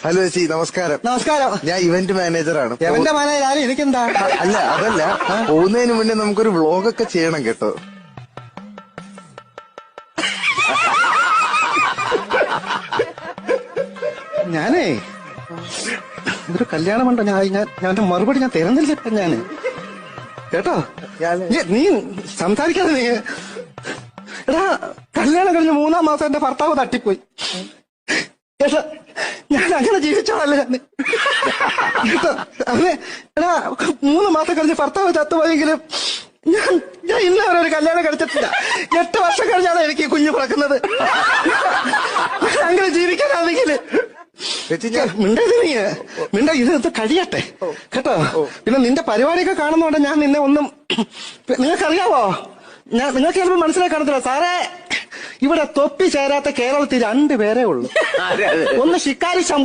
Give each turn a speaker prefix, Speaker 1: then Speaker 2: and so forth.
Speaker 1: Hello ചേച്ചി, നമസ്കാരം.
Speaker 2: നമസ്കാരം.
Speaker 1: ഞാൻ ഇവന്റ് മാനേജറാണ്.
Speaker 2: എവന്റെ മാനേജർ എനിക്കെന്താ?
Speaker 1: അല്ല, അതല്ല, പോകുന്നതിന് മുന്നേ നമുക്കൊരു വ്ളോഗൊക്കെ ചെയ്യണം കേട്ടോ.
Speaker 2: ഞാനേ ഇതൊരു കല്യാണമുണ്ടോ, ഞാൻ മറുപടി ഞാൻ തരുന്നില്ല. ഞാന് കേട്ടോ, നീ സംസാരിക്കാതെ നീ. എടാ, കല്യാണം കഴിഞ്ഞ് 3-ാം മാസം എന്റെ ഭർത്താവ് തട്ടിപ്പോയി. കേട്ടോ, ഞാൻ അങ്ങനെ ജീവിച്ചോളല്ലേ ഞാൻ. കേട്ടോ, അവനെ എടാ 3 മാസം കഴിഞ്ഞ് ഭർത്താവ് ചത്തുപോയെങ്കിലും ഞാൻ ഇന്ന് അവരൊരു കല്യാണം കഴിച്ചിട്ടില്ല. 8 വർഷം കഴിഞ്ഞാണ് എനിക്ക് ഈ കുഞ്ഞ് പിറക്കുന്നത്. അങ്ങനെ ജീവിക്കാനാണെങ്കിൽ മിണ്ട ഇത് കഴിയട്ടെ കേട്ടോ. പിന്നെ നിന്റെ പരിപാടിയൊക്കെ കാണുന്നോണ്ട് ഞാൻ നിന്നെ ഒന്നും, നിങ്ങൾക്കറിയാവോ, നിങ്ങൾക്ക് ചിലപ്പോൾ മനസ്സിലാക്കി കാണത്തില്ല സാറേ. ഇവിടെ തൊപ്പി ചേരാത്ത കേരളത്തിൽ 2 പേരേ ഉള്ളൂ. ഒന്ന് ശിക്കാരി ശംഭു